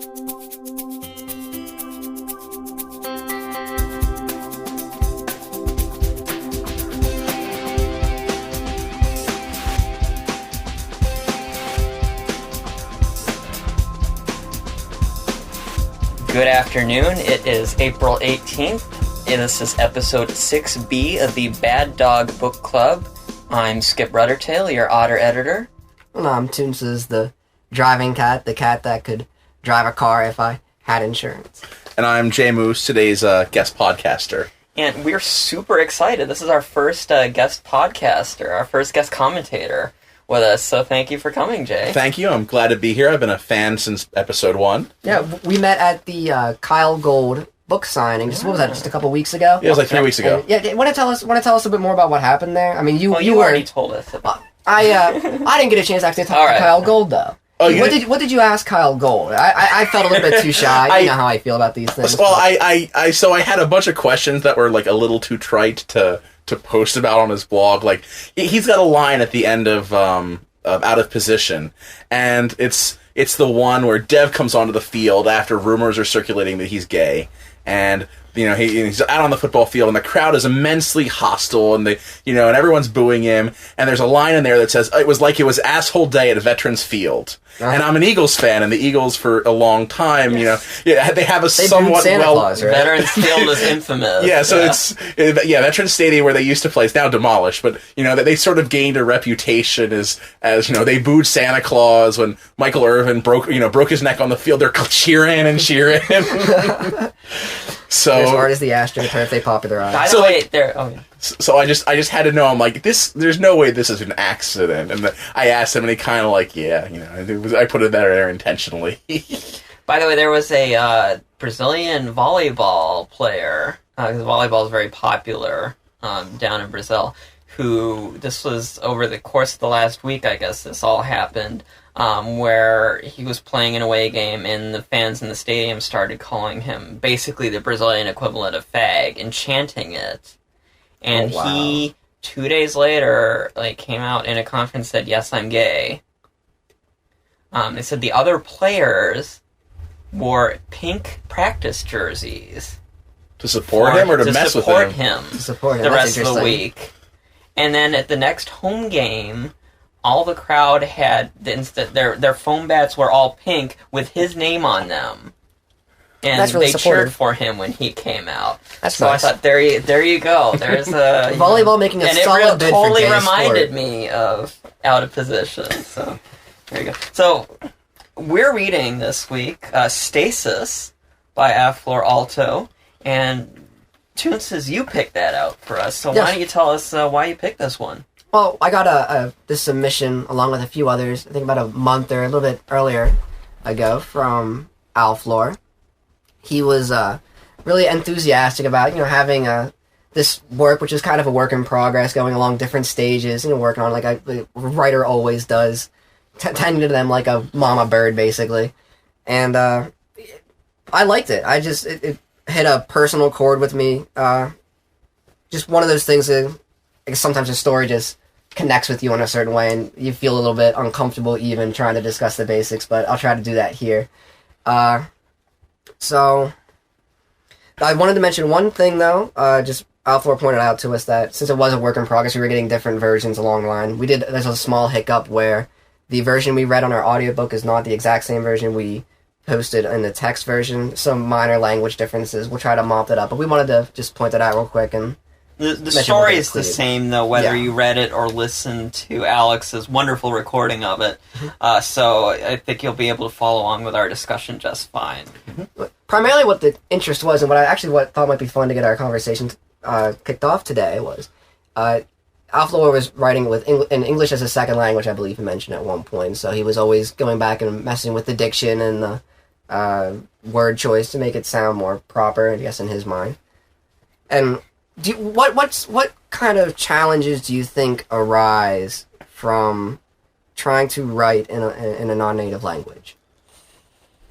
Good afternoon. It is April 18th, and this is episode 6B of the Bad Dog Book Club. I'm Skip Ruddertail, your otter editor. And I'm Toonses, the driving cat, the cat that could drive a car if I had insurance. And I'm Jay Moose, today's guest podcaster. And we're super excited. This is our first guest podcaster, our first guest commentator with us, so thank you for coming, Jay. Thank you. I'm glad to be here. I've been a fan since episode 1. Yeah, we met at the Kyle Gold book signing. What was that? Just a couple weeks ago. Yeah, it was like 3 weeks ago. And, yeah, want to tell us a bit more about what happened there? I mean, you already told us. I didn't get a chance to actually talk to Kyle Gold though. Oh, what did you ask Kyle Gold? I felt a little bit too shy. You know how I feel about these things. Well, so I had a bunch of questions that were like a little too trite to post about on his blog. Like he's got a line at the end of Out of Position, and it's the one where Dev comes onto the field after rumors are circulating that he's gay, and he's out on the football field, and the crowd is immensely hostile, and and everyone's booing him, and there's a line in there that says it was asshole day at a Veterans Field. And I'm an Eagles fan, and the Eagles for a long time, they have a somewhat Claus, right? Veterans Field is infamous. Yeah, so it's Veterans Stadium where they used to play. It's now demolished, but they sort of gained a reputation as they booed Santa Claus when Michael Irvin broke his neck on the field. They're cheering and cheering. So as hard as the AstroTurf, they popularized. By the way, So I just had to know. I'm like, there's no way this is an accident. And I asked him, and he kind of like, I put it there intentionally. By the way, there was a Brazilian volleyball player, because volleyball is very popular down in Brazil, who, this was over the course of the last week, I guess this all happened, where he was playing an away game, and the fans in the stadium started calling him basically the Brazilian equivalent of fag and chanting it. And he, 2 days later, came out in a conference and said, "Yes, I'm gay." They said the other players wore pink practice jerseys. To support him or to mess with him? To support him. The rest of the week. And then at the next home game, all the crowd had, their foam bats were all pink with his name on them. And that's really they supportive. Cheered for him when he came out. That's so nice. I thought, there you go. There's a volleyball making a solid bid for totally gay reminded sport. me of Out of Position. So there you go. So we're reading this week Stasis by Alflor Alto, and Toon says you picked that out for us. So Yes. why don't you tell us why you picked this one? Well, I got this submission along with a few others. I think about a month or a little bit earlier ago from Alflor. He was really enthusiastic about having this work, which is kind of a work in progress, going along different stages, working on like a writer always does, tending to them like a mama bird, basically. And I liked it. It hit a personal chord with me. Just one of those things that sometimes a story just connects with you in a certain way, and you feel a little bit uncomfortable even trying to discuss the basics, but I'll try to do that here. So, I wanted to mention one thing, though. Just Alflor pointed out to us that since it was a work in progress, we were getting different versions along the line. There's a small hiccup where the version we read on our audiobook is not the exact same version we posted in the text version. Some minor language differences. We'll try to mop that up, but we wanted to just point that out real quick. And the story is the same, though, whether you read it or listened to Alex's wonderful recording of it. So I think you'll be able to follow along with our discussion just fine. Primarily what the interest was, and what I thought might be fun to get our conversation kicked off today was, Alflor was writing in English as a second language, I believe he mentioned at one point, so he was always going back and messing with the diction and the word choice to make it sound more proper, I guess, in his mind. And what kind of challenges do you think arise from trying to write in a non-native language?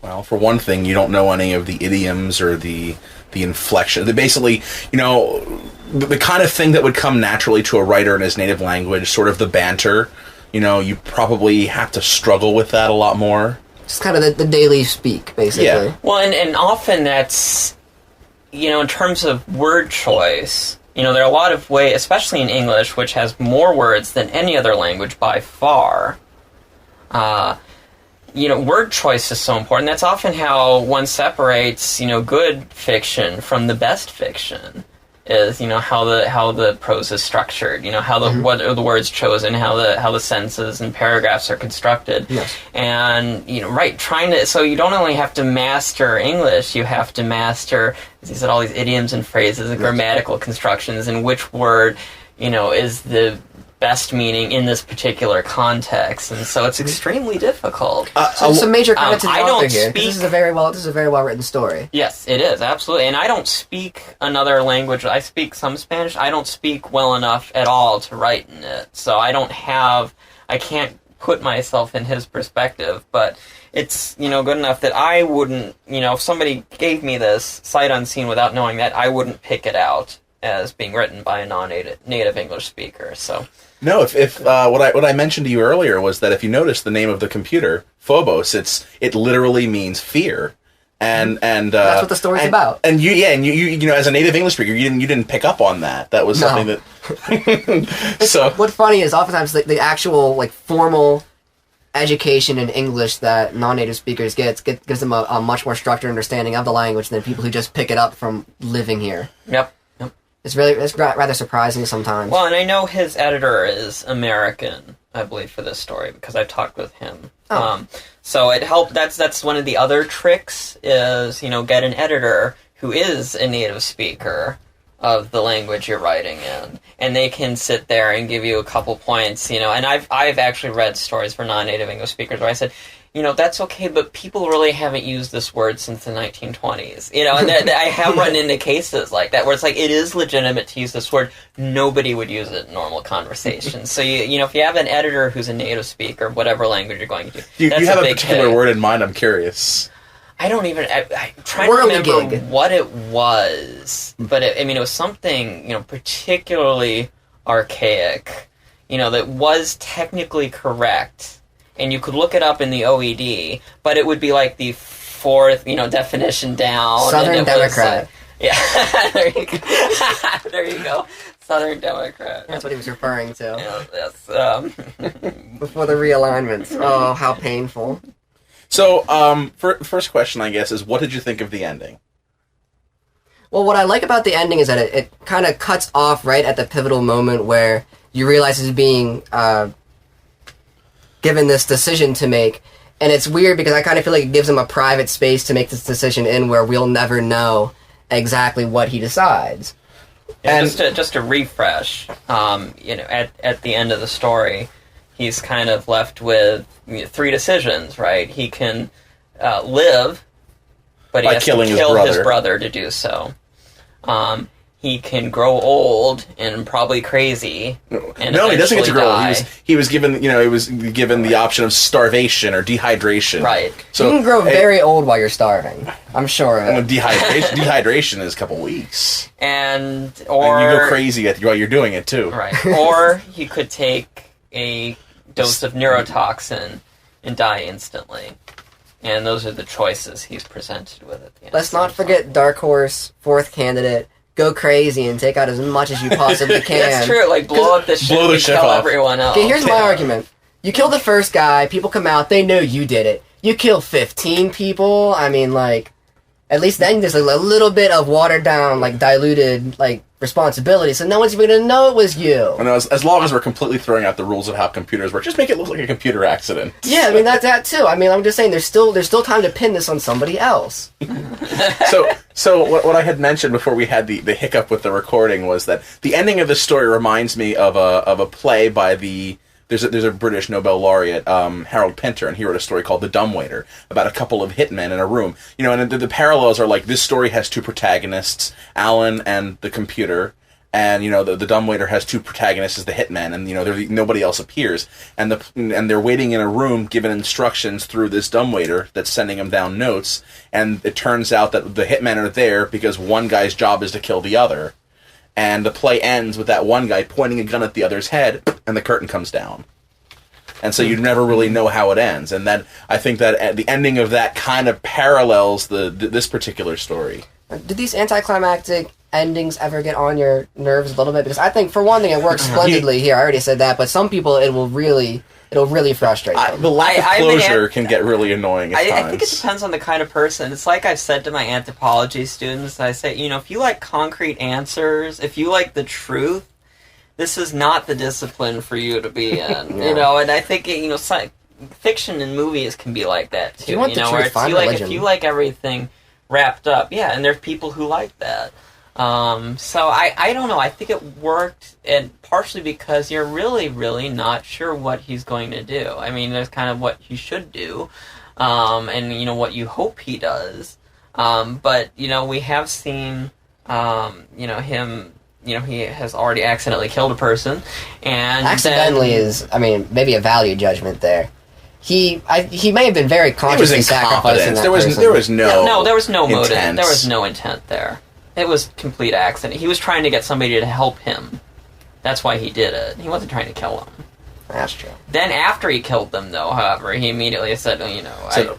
Well, for one thing, you don't know any of the idioms or the inflection. Basically, the kind of thing that would come naturally to a writer in his native language, sort of the banter, you probably have to struggle with that a lot more. Just kind of the daily speak, basically. Yeah. Well, and often that's, in terms of word choice, there are a lot of ways, especially in English, which has more words than any other language by far. Word choice is so important. That's often how one separates, good fiction from the best fiction. Is how the prose is structured, what are the words chosen, how the sentences and paragraphs are constructed, yes. And so you don't only have to master English, you have to master, as you said, all these idioms and phrases and grammatical constructions, and which word is the best meaning in this particular context, and so it's extremely difficult. So some major credit to the I author don't here. speak. This is a very well written story. Yes, it is, absolutely. And I don't speak another language. I speak some Spanish. I don't speak well enough at all to write in it. So I can't put myself in his perspective, but it's, good enough that I wouldn't, if somebody gave me this sight unseen without knowing that, I wouldn't pick it out as being written by a non-native English speaker, so... No, if what I mentioned to you earlier was that if you notice the name of the computer, Phobos, it literally means fear, and that's what the story's about. And you as a native English speaker, you didn't pick up on that. That was something that. So what's funny is oftentimes the actual formal education in English that non-native speakers gives them a much more structured understanding of the language than people who just pick it up from living here. Yep. It's rather surprising sometimes. Well, and I know his editor is American, I believe, for this story, because I've talked with him. Oh. So it helped. That's one of the other tricks is, get an editor who is a native speaker of the language you're writing in, and they can sit there and give you a couple points, and I've actually read stories for non-native English speakers where I said, that's okay, but people really haven't used this word since the 1920s. And I have run into cases like that where it's it is legitimate to use this word. Nobody would use it in normal conversation. So, if you have an editor who's a native speaker, whatever language you're going to do, you have a particular hit. word in mind, I'm curious. I don't even... I'm trying to remember what it was. But, it was something, particularly archaic, that was technically correct. And you could look it up in the OED, but it would be the fourth, definition down. Southern Democrat. There you go. There you go. Southern Democrat. That's what he was referring to. Yes. Before the realignments. Oh, how painful. So, first question, I guess, is what did you think of the ending? Well, what I like about the ending is that it kind of cuts off right at the pivotal moment where you realize he's being... given this decision to make, and it's weird because I kind of feel like it gives him a private space to make this decision in where we'll never know exactly what he decides. Yeah, and just to refresh, at the end of the story, he's kind of left with three decisions, right? He can live, but he has to kill his brother to do so. He can grow old and probably crazy. No, he doesn't get to grow old. He was given, the option of starvation or dehydration. Right. So you can grow very old while you're starving. I'm sure of it. Dehydration is a couple weeks. Or and you go crazy while you're doing it too. Right. Or he could take a dose of neurotoxin and die instantly. And those are the choices he's presented with at the end. Let's not forget Dark Horse, fourth candidate. Go crazy and take out as much as you possibly can. That's true. Blow up the ship and kill everyone else. Okay, here's my argument. You kill the first guy, people come out, they know you did it. You kill 15 people, at least then there's a little bit of watered down, diluted, responsibility, so no one's even gonna know it was you. And as long as we're completely throwing out the rules of how computers work, just make it look like a computer accident. Yeah, that's that too. I'm just saying there's still time to pin this on somebody else. So what I had mentioned before we had the hiccup with the recording was that the ending of the story reminds me of a play by there's a British Nobel laureate, Harold Pinter, and he wrote a story called The Dumbwaiter, about a couple of hitmen in a room. And the parallels are this story has two protagonists, Alan and the computer, and the dumbwaiter has two protagonists as the hitmen, and nobody else appears, and they're waiting in a room given instructions through this dumbwaiter that's sending them down notes, and it turns out that the hitmen are there because one guy's job is to kill the other. And the play ends with that one guy pointing a gun at the other's head, and the curtain comes down. and so you never really know how it ends. And then I think that the ending of that kind of parallels this particular story. Did these anticlimactic endings ever get on your nerves a little bit? Because I think, for one thing, it works splendidly here. I already said that, but some people it'll really frustrate them. The lack of closure can get really annoying at times. I think it depends on the kind of person. It's like I've said to my anthropology students, I say, if you like concrete answers, if you like the truth, this is not the discipline for you to be in. Yeah. And I think, fiction and movies can be like that, too. If you want the truth, find religion. If you like everything wrapped up, and there's people who like that. So I don't know. I think it worked, and partially because you're really, really not sure what he's going to do. I mean, there's kind of what he should do, and what you hope he does. But we have seen, him. He has already accidentally killed a person, and accidentally is, maybe a value judgment there. He may have been very consciously sacrificing that person. There was no there was no motive. intent. There was no intent there. It was complete accident. He was trying to get somebody to help him. That's why he did it. He wasn't trying to kill them. That's true. Then after he killed them, though, however, he immediately said,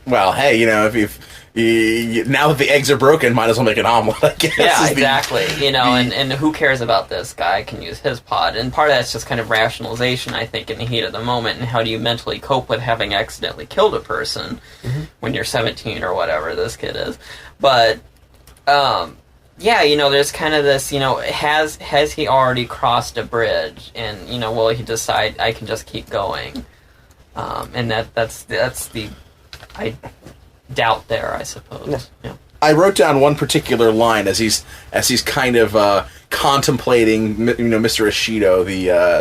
well, hey, if now that the eggs are broken, might as well make an omelet, I guess. Yeah, exactly. And who cares about this guy? Can use his pod. And part of that's just kind of rationalization, I think, in the heat of the moment. And how do you mentally cope with having accidentally killed a person when you're 17 or whatever this kid is? But, there's kind of this, has he already crossed a bridge? And, will he decide I can just keep going? And that's the doubt there, I suppose. Yeah. I wrote down one particular line as he's kind of contemplating, Mr. Ishido,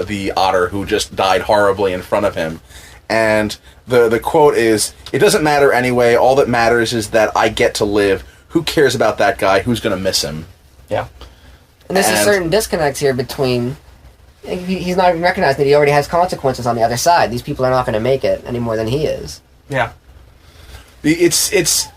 the otter who just died horribly in front of him, and the quote is, "It doesn't matter anyway. All that matters is that I get to live. Who cares about that guy? Who's going to miss him?" Yeah. And there's a certain disconnect here between. He's not even recognizing that he already has consequences on the other side. These people are not going to make it any more than he is. Yeah. It's.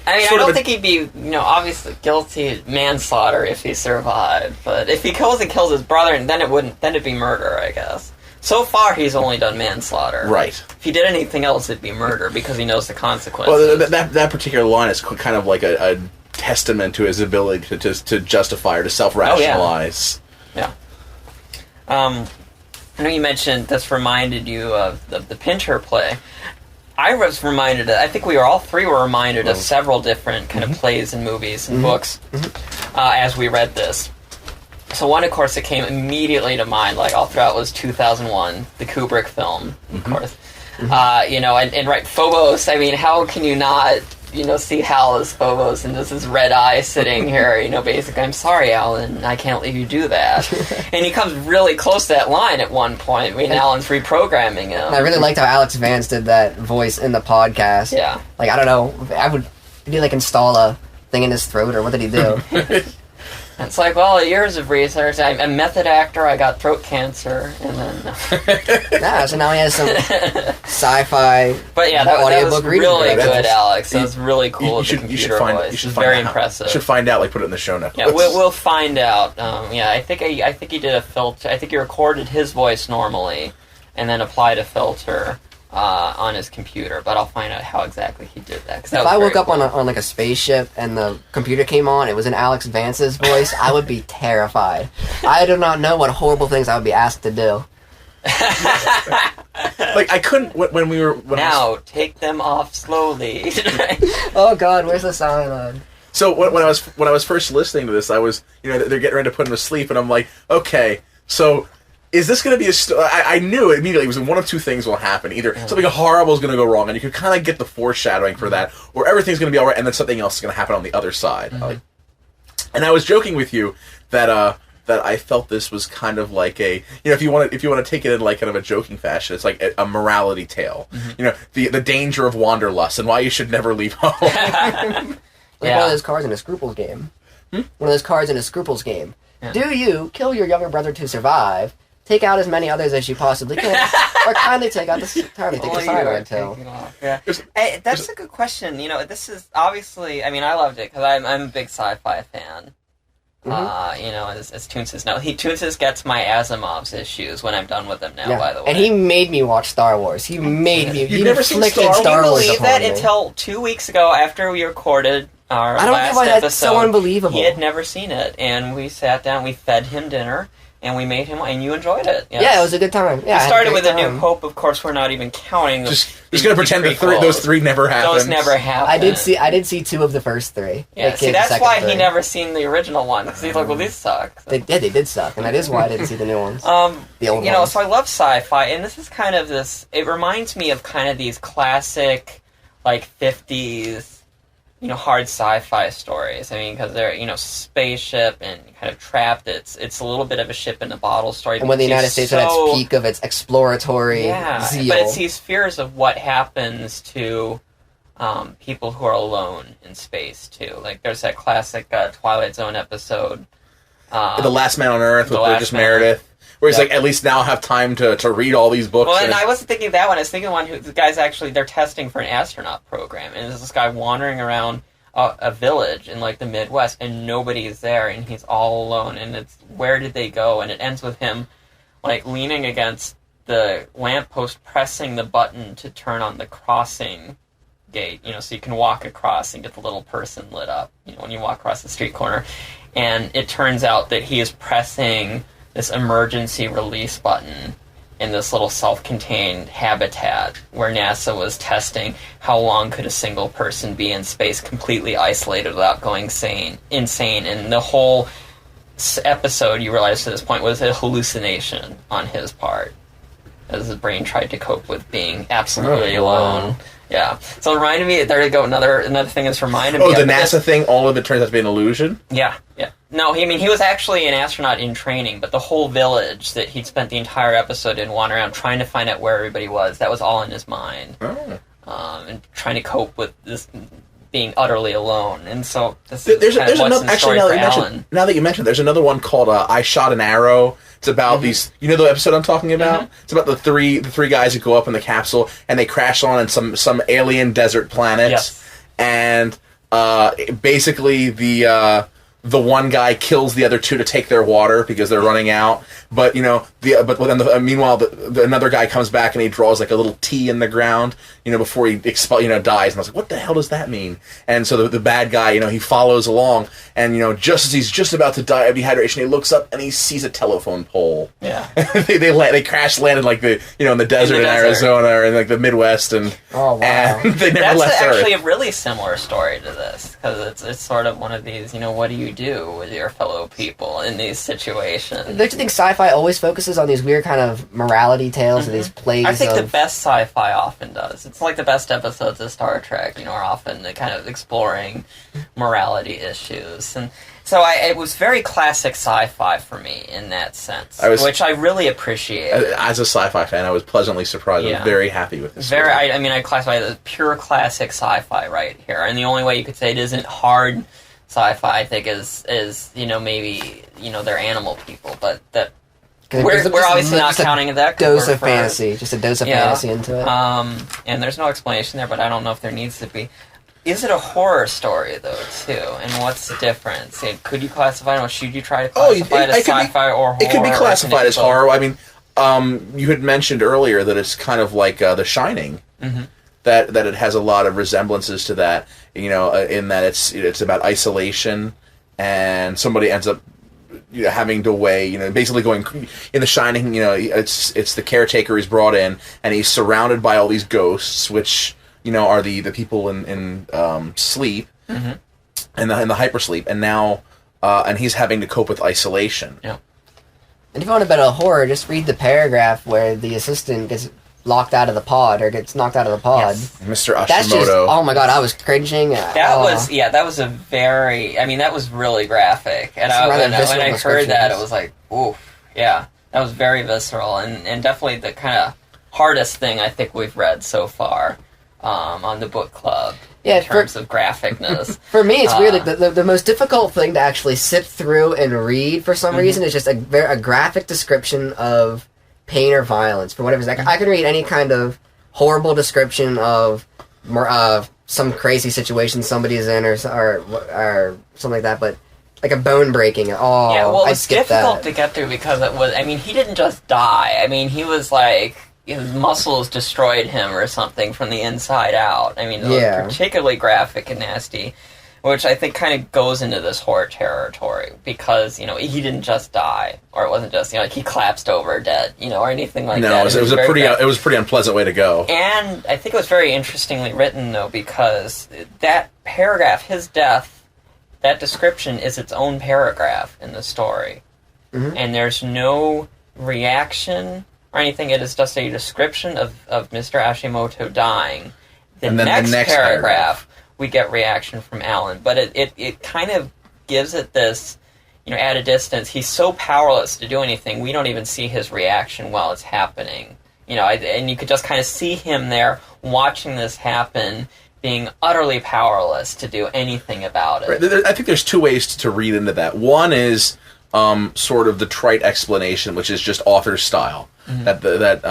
I don't think he'd be, obviously guilty of manslaughter if he survived. But if he kills his brother, then it'd be murder, I guess. So far, he's only done manslaughter. Right. If he did anything else, it'd be murder because he knows the consequences. Well, that particular line is kind of like a testament to his ability to justify or to self-rationalize. Oh, yeah. I know you mentioned this reminded you of the Pincher play. I was reminded, I think all three were reminded of several different kind of plays and movies and books as we read this. So one, of course, that came immediately to mind, like all throughout, was 2001, the Kubrick film, of course. And right, Phobos, how can you not, see Hal as Phobos and just his red eye sitting here, basically, I'm sorry, Alan, I can't let you do that. And he comes really close to that line at one point when Alan's reprogramming him. And I really liked how Alex Vance did that voice in the podcast. Yeah. Like, I don't know, did he, install a thing in his throat, or what did he do? It's like, well, years of research. I'm a method actor. I got throat cancer, and then so now he has some sci-fi. But yeah, that was really good, Alex. That was really cool. You should find voice. Very impressive. You should find out. Put it in the show notes. Yeah, we'll find out. I think he did a filter. I think he recorded his voice normally, and then applied a filter on his computer, but I'll find out how exactly he did that. If I woke up on a spaceship and the computer came on, it was in Alex Vance's voice, I would be terrified. I do not know what horrible things I would be asked to do. I couldn't when we were. Take them off slowly. Oh God, where's the sign? So when I was first listening to this, I was they're getting ready to put him to sleep, and I'm like, okay, so. Is this going to be I knew immediately it was one of two things will happen. Either something horrible is going to go wrong, and you could kind of get the foreshadowing for that, or everything's going to be all right, and then something else is going to happen on the other side. And I was joking with you that I felt this was kind of like a if you want to take it in like kind of a joking fashion, it's like a morality tale. The danger of wanderlust and why you should never leave home. One of those cards in a Scruples game. One of those cards in a Scruples game. Yeah. Do you kill your younger brother to survive? Take out as many others as you possibly can, or kindly take out the cyanide tail. Yeah. Hey, that's a good question. This is obviously. I loved it because I'm a big sci-fi fan. As Toonsis. No, Toonsis gets my Asimov's issues when I'm done with them now, Yeah. by the way. And he made me watch Star Wars. He made me. He never seen inflicted Star Wars Wars? Can you believe upon that me. until 2 weeks ago after we recorded our I don't last get why that's episode, so unbelievable. he had never seen it, and we sat down, we fed him dinner, and we made him, and you enjoyed it. Yes. Yeah, it was a good time. Yeah, We started with A New time. Hope. Of course, we're not even counting. Just gonna pretend that those three never happened. Those never happened. I did see 2 of the first 3. Yeah, AKA see, the that's second why 3. he never seen the original one, because he's like, well, these suck. So. They did suck, and that is why I didn't see the new ones. The old You know, ones. so I love sci-fi, and this is kind of this. It reminds me of kind of these classic, like 50s, hard sci-fi stories. I mean, because they're spaceship and kind of trapped. It's a little bit of a ship in a bottle story. And when the United States at its peak of its exploratory zeal. But it's these fears of what happens to people who are alone in space too. Like there's that classic Twilight Zone episode, The Last Man on Earth with The Last Burgess Man. Meredith. Where he's Yep. like, at least now I have time to read all these books. Well, and I wasn't thinking of that one. I was thinking one who the guy's actually they're testing for an astronaut program, and there's this guy wandering around a village in like the Midwest, and nobody is there, and he's all alone. And it's where did they go? And it ends with him like leaning against the lamppost, pressing the button to turn on the crossing gate. So you can walk across and get the little person lit up. When you walk across the street corner, and it turns out that he is pressing this emergency release button in this little self-contained habitat where NASA was testing how long could a single person be in space completely isolated without going insane. And the whole episode, you realize to this point, was a hallucination on his part as his brain tried to cope with being absolutely alone. Yeah. So it reminded me, there you go, another thing that's reminded me the of NASA thing, all of it turns out to be an illusion? Yeah. No, he was actually an astronaut in training, but the whole village that he'd spent the entire episode in wandering around trying to find out where everybody was, that was all in his mind. Oh. And trying to cope with this being utterly alone. And so this There's is kind of what's another, in actually, story for Alan. now that you mentioned, there's another one called I Shot an Arrow. It's about these, the episode I'm talking about? It's about the three guys who go up in the capsule, and they crash on some alien desert planet. Yes. And basically the one guy kills the other two to take their water because they're running out. But meanwhile another guy comes back and he draws like a little T in the ground, before he dies. And I was like, what the hell does that mean? And so the bad guy, he follows along, and just as he's just about to die of dehydration, he looks up and he sees a telephone pole. Yeah. they crash landed like in the desert in Arizona or in like the Midwest, and Oh, wow. and they never That's left actually Earth. a really similar story to this, because it's sort of one of these, what do you do with your fellow people in these situations? Don't you think sci-fi always focuses on these weird kind of morality tales or these plays I think of... the best sci-fi often does. It's like the best episodes of Star Trek, are often kind of exploring morality issues. And so it was very classic sci-fi for me in that sense, which I really appreciated. As a sci-fi fan, I was pleasantly surprised. I Yeah. was very happy with this. I classify it as pure classic sci-fi right here. And the only way you could say it isn't hard sci-fi, I think, is maybe they're animal people, but that we're obviously not counting that. Dose of fantasy, just a dose of fantasy into it. And there's no explanation there, but I don't know if there needs to be. Is it a horror story though too? And what's the difference? Could you classify it? Should you try to classify it as sci-fi or horror? It could be classified as horror. I mean, you had mentioned earlier that it's kind of like The Shining. Mm-hmm. That it has a lot of resemblances to that. In that it's about isolation, and somebody ends up having to weigh, basically going in The Shining. It's the caretaker he's brought in, and he's surrounded by all these ghosts, which are the people in sleep, mm-hmm. and the hypersleep, and now and he's having to cope with isolation. Yeah. And if you want a bit of horror, just read the paragraph where the assistant gets locked out of the pod or gets knocked out of the pod. Yes. Mr. Ashimoto. That's just, oh my god, I was cringing. That was a very, that was really graphic. And when I heard that, it was like, oof, yeah, that was very visceral and definitely the kind of hardest thing I think we've read so far on the book club in terms of graphicness. For me, it's weird. Like the most difficult thing to actually sit through and read for some reason is just a graphic description of pain or violence for whatever. Like, I can read any kind of horrible description of some crazy situation somebody's in or something like that, but like a bone breaking. Oh, Yeah, well, it I was skipped difficult that. to get through because it was. I mean, he didn't just die. I mean, he was like his muscles destroyed him or something from the inside out. I mean, it was particularly graphic and nasty, which I think kind of goes into this horror territory because he didn't just die, or it wasn't just like he collapsed over dead, or anything like that. No, it was a pretty unpleasant way to go. And I think it was very interestingly written though because that paragraph, his death. That description is its own paragraph in the story. Mm-hmm. And there's no reaction or anything. It is just a description of Mr. Hashimoto dying. The next paragraph, we get reaction from Alan. But it kind of gives it this, at a distance, he's so powerless to do anything, we don't even see his reaction while it's happening. And you could just kind of see him there watching this happen, being utterly powerless to do anything about it. Right. I think there's two ways to read into that. One is sort of the trite explanation, which is just author's style. Mm-hmm. That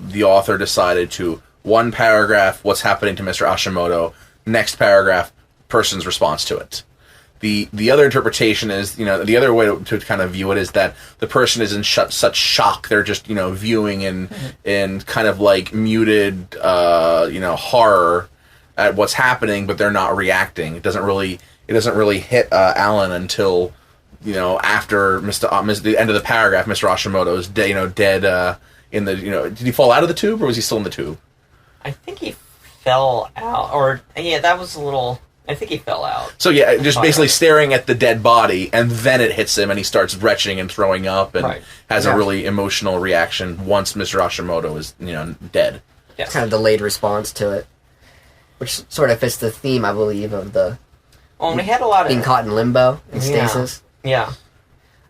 the author decided to, one paragraph, what's happening to Mr. Hashimoto, next paragraph, person's response to it. The other interpretation is, the other way to kind of view it is that the person is in such shock, they're just, viewing in kind of like muted, horror at what's happening, but they're not reacting. It doesn't really hit Alan until after the end of the paragraph. Mr. Hashimoto is dead in the Did he fall out of the tube or was he still in the tube? I think he fell out, that was a little. I think he fell out. So yeah, just basically staring at the dead body, and then it hits him, and he starts retching and throwing up, and has a really emotional reaction once Mr. Hashimoto is dead. Yes. Kind of delayed response to it. Which sort of fits the theme, I believe, of the we had a lot of being caught in limbo and stasis. Yeah.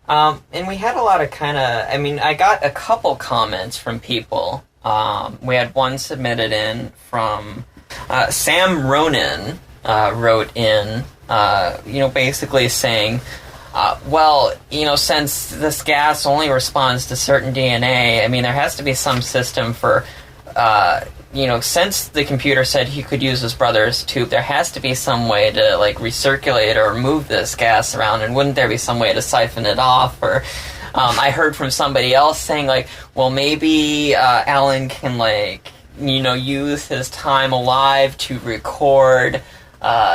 And we had a lot of I got a couple comments from people. We had one submitted in from Sam Ronan wrote in, basically saying, since this gas only responds to certain DNA, there has to be some system for since the computer said he could use his brother's tube, there has to be some way to, recirculate or move this gas around, and wouldn't there be some way to siphon it off? Or, I heard from somebody else saying, maybe Alan can, use his time alive to record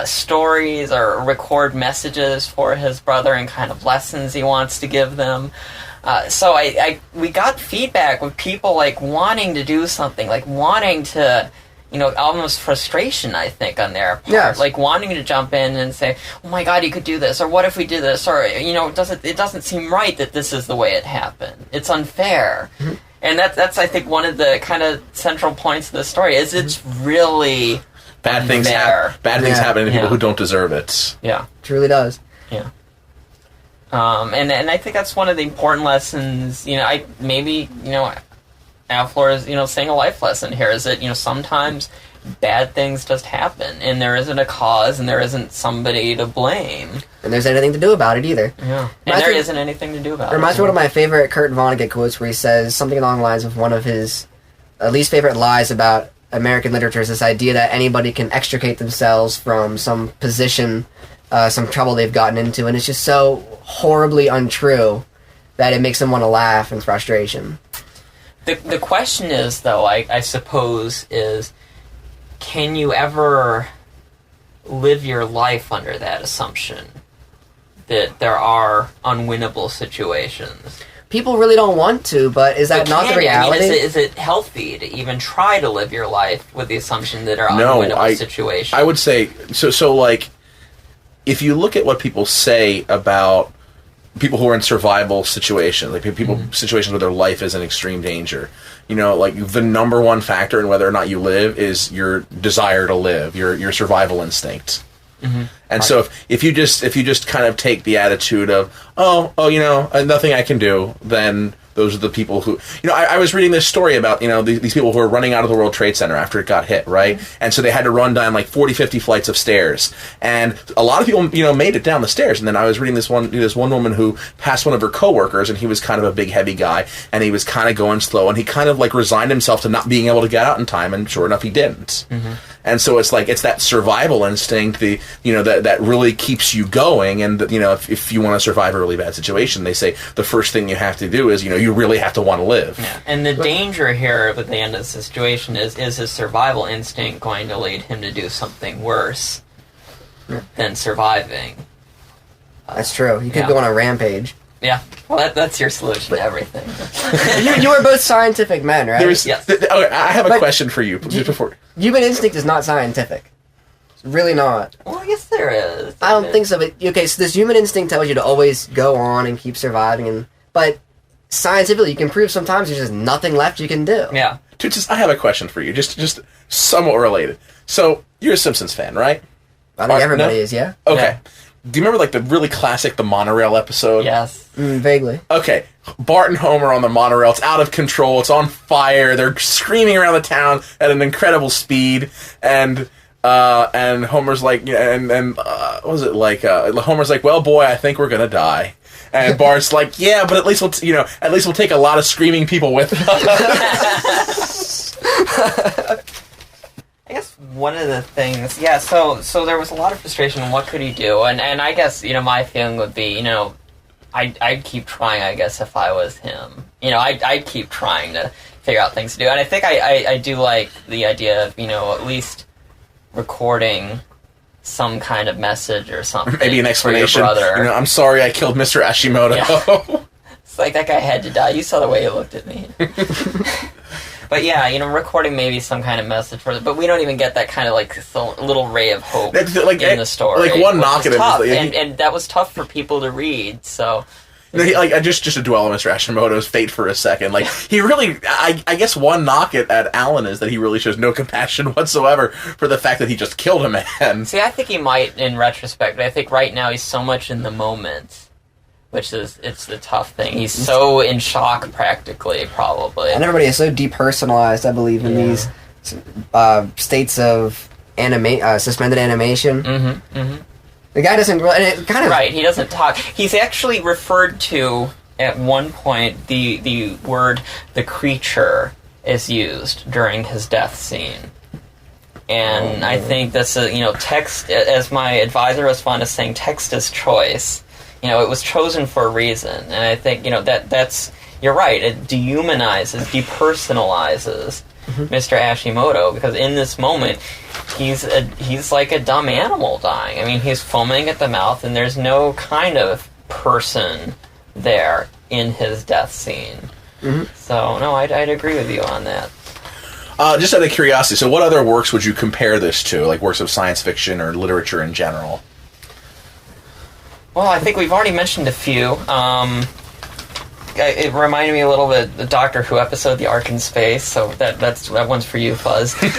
stories or record messages for his brother and kind of lessons he wants to give them. So we got feedback with people wanting to do something, wanting to, almost frustration, I think, on their part. Yes. Wanting to jump in and say, oh my god, you could do this, or what if we did this, or, it doesn't seem right that this is the way it happened. It's unfair. Mm-hmm. And that's, I think, one of the kind of central points of the story, is it's really bad things happen to people who don't deserve it. Yeah. It truly does. Yeah. And I think that's one of the important lessons, Alflor is, saying a life lesson here, is that, sometimes bad things just happen, and there isn't a cause, and there isn't somebody to blame. And there's anything to do about it, either. Yeah. And there isn't anything to do about it. Reminds me of one of my favorite Kurt Vonnegut quotes, where he says something along the lines of one of his least favorite lies about American literature is this idea that anybody can extricate themselves from some position, some trouble they've gotten into, and it's just so horribly untrue that it makes them want to laugh in frustration. The question is, though, I suppose, is can you ever live your life under that assumption that there are unwinnable situations? People really don't want to, but is that not the reality? Is it healthy to even try to live your life with the assumption that there are unwinnable situations? I would say, so if you look at what people say about people who are in survival situations, situations where their life is in extreme danger, the number one factor in whether or not you live is your desire to live, your survival instinct. Mm-hmm. And so if you just kind of take the attitude of, nothing I can do, then those are the people who, I was reading this story about, these people who are running out of the World Trade Center after it got hit, right? Mm-hmm. And so they had to run down 40, 50 flights of stairs. And a lot of people, made it down the stairs. And then I was reading this one woman who passed one of her coworkers, and he was kind of a big, heavy guy, and he was kind of going slow, and he kind of resigned himself to not being able to get out in time, and sure enough, he didn't. Mm-hmm. And so it's like, it's that survival instinct, that really keeps you going. And, if you want to survive a really bad situation, they say the first thing you have to do is, you really have to want to live. Yeah. And the danger here at the end of the situation is his survival instinct going to lead him to do something worse than surviving? That's true. You could go on a rampage. Yeah. Well, that's your solution to everything. you were both scientific men, right? Yes. Okay, I have a question for you. Just before. Human instinct is not scientific. It's really not. Well, I guess there is. I don't think so. But okay, so this human instinct tells you to always go on and keep surviving, but scientifically, you can prove sometimes there's just nothing left you can do. Yeah. Dude, I have a question for you. Just somewhat related. So you're a Simpsons fan, right? I think everybody is. Yeah. Okay. Yeah. Do you remember the really classic The Monorail episode? Yes. Vaguely. Okay, Bart and Homer on the monorail. It's out of control. It's on fire. They're screaming around the town at an incredible speed, and Homer's like, what was it like? Homer's like, "Well, boy, I think we're gonna die." And Bart's like, "Yeah, but at least we'll take a lot of screaming people with us." I guess one of the things, so there was a lot of frustration in what could he do, and I guess, my feeling would be, I'd keep trying, I guess, if I was him. I'd keep trying to figure out things to do, and I think I do like the idea of, at least recording some kind of message or something. Maybe an explanation. For your brother. I'm sorry I killed Mr. Ashimoto. Yeah. It's like, that guy had to die. You saw the way he looked at me. But yeah, recording maybe some kind of message for it. But we don't even get that kind of little ray of hope in the story. Like one knock at it, and that was tough for people to read. So, just to dwell on Mr. Hashimoto's fate for a second. He really, I guess one knock at Alan is that he really shows no compassion whatsoever for the fact that he just killed a man. See, I think he might in retrospect. But I think right now he's so much in the moment. It's the tough thing. He's so in shock, practically, probably. And everybody is so depersonalized, I believe, in these states of suspended animation. Mm-hmm, mm-hmm. The guy doesn't really... And it kind of... Right, he doesn't talk. He's actually referred to, at one point, the word, the creature, is used during his death scene. And I think that's text, as my advisor was fond of saying, text is choice. It was chosen for a reason, and I think that's you're right. It dehumanizes, depersonalizes Mr. Ashimoto, because in this moment, he's like a dumb animal dying. I mean, he's foaming at the mouth, and there's no kind of person there in his death scene. Mm-hmm. So no, I'd agree with you on that. Just out of curiosity, so what other works would you compare this to, like works of science fiction or literature in general? Well, I think we've already mentioned a few. It reminded me a little bit of the Doctor Who episode, The Ark in Space, so that one's for you, Fuzz. In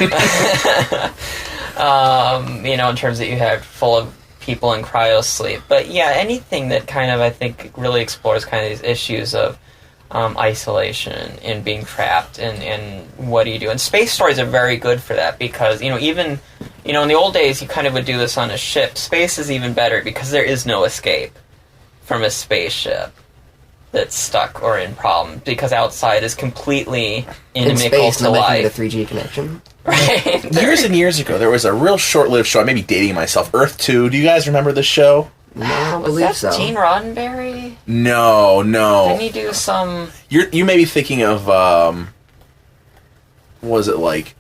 terms that you had full of people in cryosleep. But yeah, anything that kind of, I think, really explores kind of these issues of isolation and being trapped and what do you do. And space stories are very good for that because, even... in the old days, you kind of would do this on a ship. Space is even better because there is no escape from a spaceship that's stuck or in problem because outside is completely inimical to life. In space, a 3G connection. Right. Years and years ago, there was a real short-lived show. I may be dating myself. Earth 2. Do you guys remember this show? No, I don't believe that so. Gene Roddenberry? No. Didn't he do some... You may be thinking of, what was it like...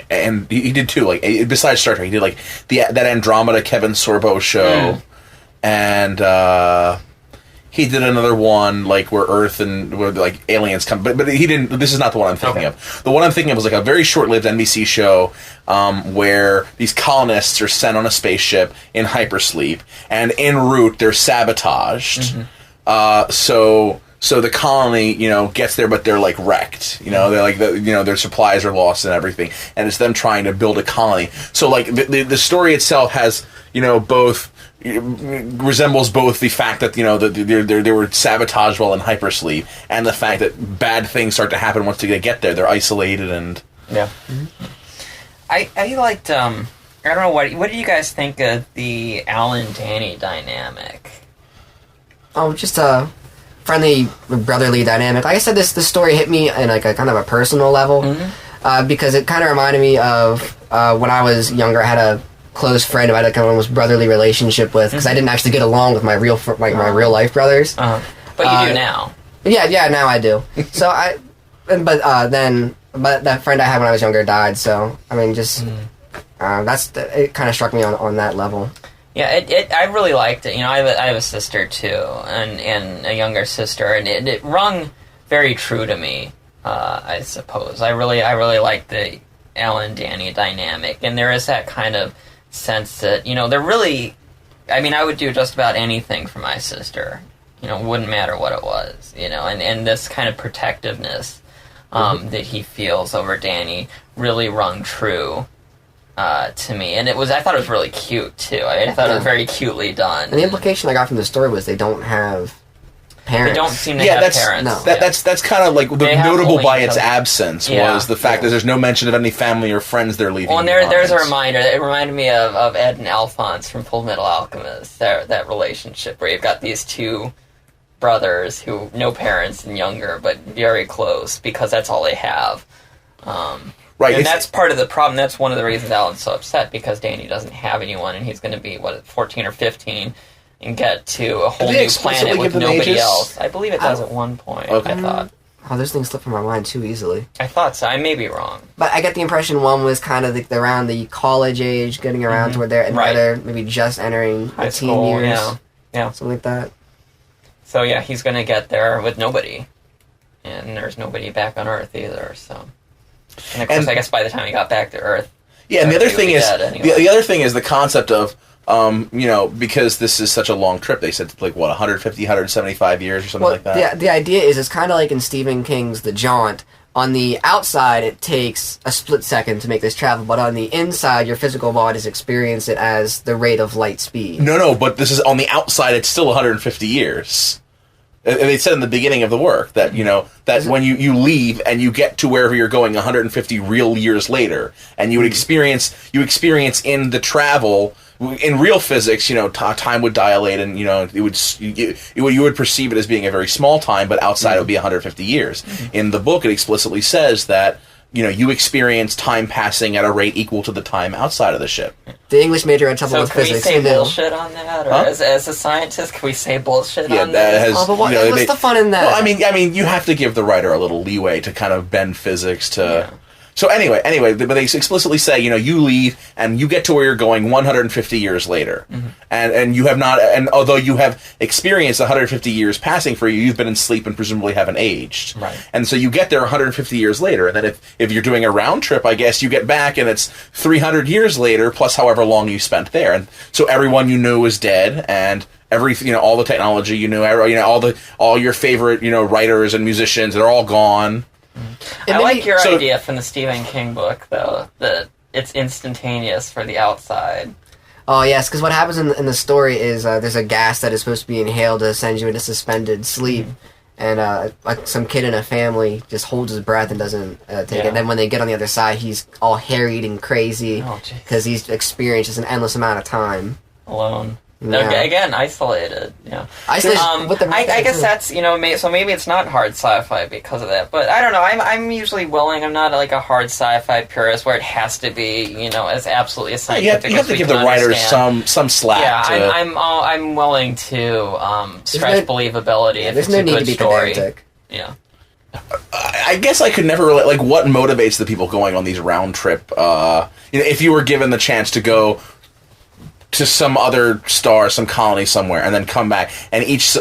And he did too, besides Star Trek, he did that Andromeda Kevin Sorbo show, and he did another one where Earth and where aliens come, but he didn't. This is not the one I'm thinking of. The one I'm thinking of was a very short-lived NBC show where these colonists are sent on a spaceship in hypersleep, and en route they're sabotaged. Mm-hmm. So the colony, gets there, but they're wrecked. They're their supplies are lost and everything, and it's them trying to build a colony. So the story itself has both resembles both the fact that they were sabotaged while in hypersleep, and the fact that bad things start to happen once they get there. They're isolated and yeah. Mm-hmm. I liked I don't know what did you guys think of the Alan Danny dynamic? Oh, just a friendly brotherly dynamic. Like I said, this story hit me in a kind of a personal level, because it kind of reminded me of when I was younger, I had a close friend who I had kind of almost brotherly relationship with because I didn't actually get along with my real my real life brothers. But you do now. Yeah, now I do. So but that friend I had when I was younger died. So I mean, just it kind of struck me on that level. Yeah, I really liked it. You know, I have a sister too, and a younger sister, and it rung very true to me. I suppose I really like the Alan Danny dynamic, and there is that kind of sense that, you know, they're really. I mean, I would do just about anything for my sister. You know, wouldn't matter what it was. You know, and this kind of protectiveness that he feels over Danny really rung true. To me, and I thought it was really cute too. I thought it was very cutely done. And the implication I got from the story was they don't have parents. They don't seem to have parents. No. That's kind of like the notable by its absence Yeah. was the fact that there's no mention of any family or friends they're leaving. Well, and there's a reminder. It reminded me of Ed and Alphonse from Full Metal Alchemist. That relationship where you've got these two brothers who no parents and younger, but very close because that's all they have. Right, and that's part of the problem. That's one of the reasons Alan's so upset, because Danny doesn't have anyone, and he's going to be, 14 or 15, and get to a whole new planet with nobody else. I believe it does at one point, okay. I thought. Oh, those things slip from my mind too easily. I thought so. I may be wrong. But I get the impression one was kind of around the college age, getting around to where they're, and the other maybe just entering high the teen school, years. Yeah. Something like that. So, yeah, he's going to get there with nobody. And there's nobody back on Earth either, so... And of course, I guess by the time he got back to Earth, yeah. And the other thing is anyway. the other thing is the concept of you know, because this is such a long trip. They said like 150, 175 years or something like that. The idea is it's kind of like in Stephen King's The Jaunt. On the outside, it takes a split second to make this travel, but on the inside, your physical bodies experience it as the rate of light speed. No, but this is on the outside. It's still 150 years. They said in the beginning of the work that, you know, that when you leave and you get to wherever you're going 150 real years later, and you would experience in the travel, in real physics, you know, time would dilate, and, you know, you would perceive it as being a very small time, but outside it would be 150 years. In the book, it explicitly says that, you know, you experience time passing at a rate equal to the time outside of the ship. The English major had trouble with physics. So can we say bullshit on that? Or as a scientist, can we say bullshit on that? But what's the fun in that? Well, I mean, you have to give the writer a little leeway to kind of bend physics to... Yeah. So anyway, but they explicitly say, you know, you leave and you get to where you're going 150 years later, and you have not, and although you have experienced 150 years passing for you, you've been in sleep and presumably haven't aged, right? And so you get there 150 years later, and then if you're doing a round trip, I guess you get back and it's 300 years later plus however long you spent there, and so everyone you knew is dead, and all the technology you knew, all your favorite, you know, writers and musicians, they're all gone. I like your idea from the Stephen King book, though, that it's instantaneous for the outside. Oh, yes, because what happens in the story is there's a gas that is supposed to be inhaled to send you into suspended sleep, and like some kid in a family just holds his breath and doesn't take it. And then when they get on the other side, he's all harried and crazy because he's experienced just an endless amount of time. Alone. Yeah. Again, isolated. Yeah. Isolated. I guess that's, you know, so maybe it's not hard sci-fi because of that. But I don't know. I'm usually willing. I'm not like a hard sci-fi purist where it has to be, you know, as absolutely as scientific. You have to give the writers some slack. Yeah, I'm willing to stretch believability if it's a good story. Pedantic. Yeah. I guess I could never relate. Like, what motivates the people going on these round trip? You know, if you were given the chance to go to some other star, some colony somewhere, and then come back, and each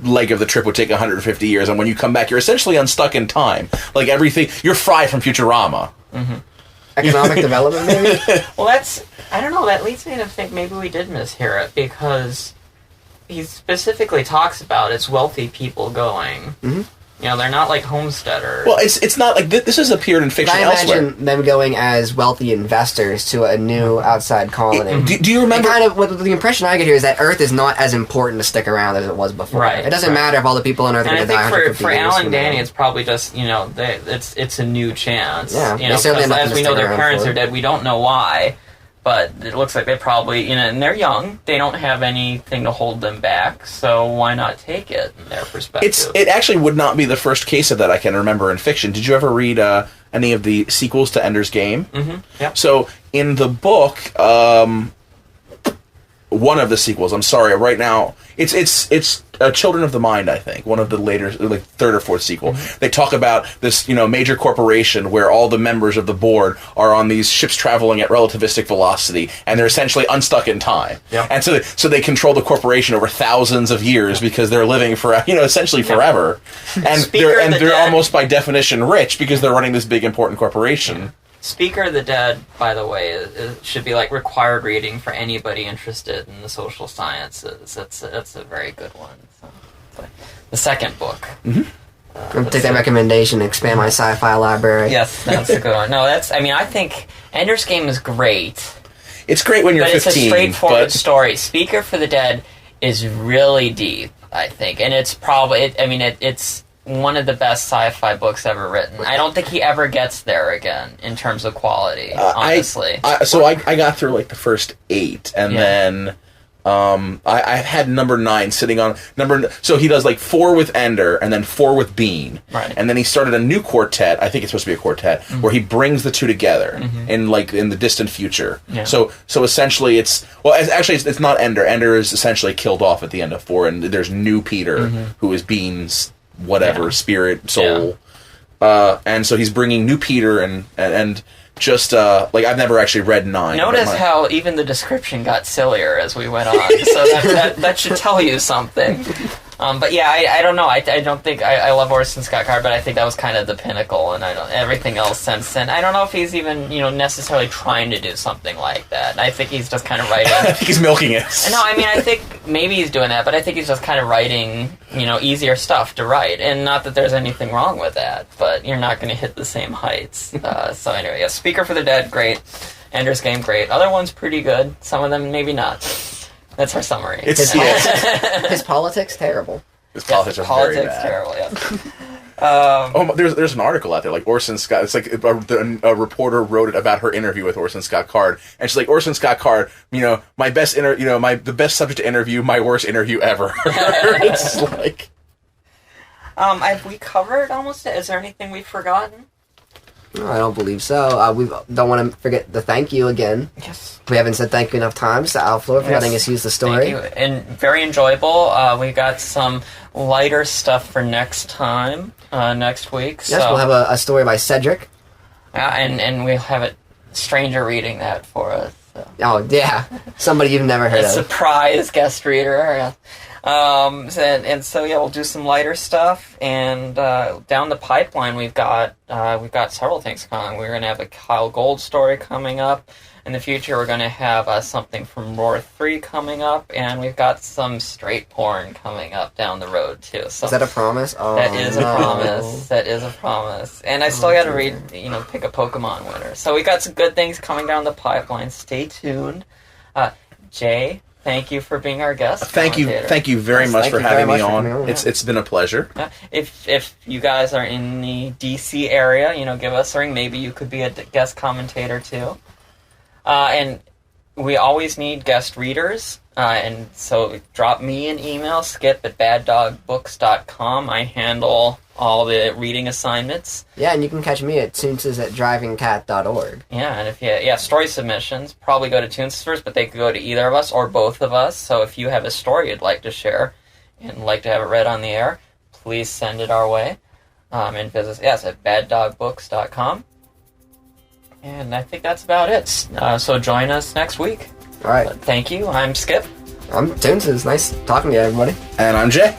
leg of the trip would take 150 years, and when you come back, you're essentially unstuck in time. Like everything, you're Fry from Futurama. Economic development, maybe? Well, I don't know, that leads me to think maybe we did mishear it, because he specifically talks about it's wealthy people going. You know, they're not like homesteaders. Well, it's not like this has appeared in fiction elsewhere. I imagine them going as wealthy investors to a new outside colony. Do you remember? And kind of, what the impression I get here is that Earth is not as important to stick around as it was before. Right. It doesn't matter if all the people on Earth are going to die. And I think for Alan Danny, it's probably just, you know, it's a new chance. Yeah, you know, because as we know, their parents are dead. We don't know why. But it looks like they probably, you know, and they're young. They don't have anything to hold them back, so why not take it in their perspective? It actually would not be the first case of that I can remember in fiction. Did you ever read any of the sequels to Ender's Game. Mm-hmm. Yeah. So in the book, one of the sequels, I'm sorry, right now, it's Children of the Mind, I think, one of the later, like, third or fourth sequel. They talk about this, major corporation where all the members of the board are on these ships traveling at relativistic velocity, and they're essentially unstuck in time. Yeah. And so they control the corporation over thousands of years because they're living for, essentially forever. And they're almost by definition rich because they're running this big important corporation. Yeah. Speaker of the Dead, by the way, should be like required reading for anybody interested in the social sciences. That's a very good one. So, the second book. I'm gonna take that recommendation and expand my sci-fi library. Yes, that's a good one. No, I think Ender's Game is great. It's great when you're 15. But it's a straightforward story. Speaker for the Dead is really deep, I think, and it's probably. It's one of the best sci-fi books ever written. I don't think he ever gets there again in terms of quality, honestly. I got through like the first 8, and then I had number 9 sitting on so he does like 4 with Ender and then 4 with Bean. Right. And then he started a new quartet, I think it's supposed to be a quartet, where he brings the two together in the distant future. Yeah. So essentially it's not Ender. Ender is essentially killed off at the end of 4, and there's new Peter who is Bean's spirit, soul. And so he's bringing new Peter and just I've never actually read 9. Notice how even the description got sillier as we went on, so that should tell you something. But yeah, I don't know. I don't think I love Orson Scott Card, but I think that was kind of the pinnacle, and everything else since then. I don't know if he's even necessarily trying to do something like that. I think he's just kind of writing. I think he's milking it. No, I think maybe he's doing that, but I think he's just kind of writing easier stuff to write, and not that there's anything wrong with that, but you're not going to hit the same heights. So anyway, yeah, Speaker for the Dead, great. Ender's Game, great. Other ones pretty good. Some of them maybe not. That's our summary. His politics, terrible. His politics are very bad. Terrible, yeah. There's an article out there, like Orson Scott. It's like a reporter wrote it about her interview with Orson Scott Card, and she's like, Orson Scott Card, my best the best subject to interview, my worst interview ever. It's like, have we covered almost it? Is there anything we've forgotten? No, I don't believe so. We don't want to forget the thank you again. Yes. We haven't said thank you enough times to Alflor for letting us use the story. Thank you. And very enjoyable. We got some lighter stuff for next time, next week. Yes, we'll have a story by Cedric. And we'll have a stranger reading that for us. So. Oh, yeah. Somebody you've never heard of. A surprise guest reader. And so we'll do some lighter stuff, and down the pipeline we've got several things coming. We're going to have a Kyle Gold story coming up. In the future, we're going to have something from Roar 3 coming up, and we've got some straight porn coming up down the road too. So is that a promise? Oh, that is a promise. That is a promise. And I still got to pick a Pokemon winner. So we got some good things coming down the pipeline. Stay tuned. Jay, thank you for being our guest. Thank you very much for having me on. It's been a pleasure. If you guys are in the DC area, give us a ring. Maybe you could be a guest commentator too. And we always need guest readers. And so drop me an email, skip@baddogbooks.com. I handle all the reading assignments. Yeah, and you can catch me at toonses@drivingcat.org. Yeah, and if story submissions, probably go to Toonses first, but they could go to either of us or both of us. So if you have a story you'd like to share and like to have it read on the air, please send it our way. And visit us at baddogbooks.com. And I think that's about it. So join us next week. All right. Thank you. I'm Skip. I'm Toonses. Nice talking to you, everybody. And I'm Jay.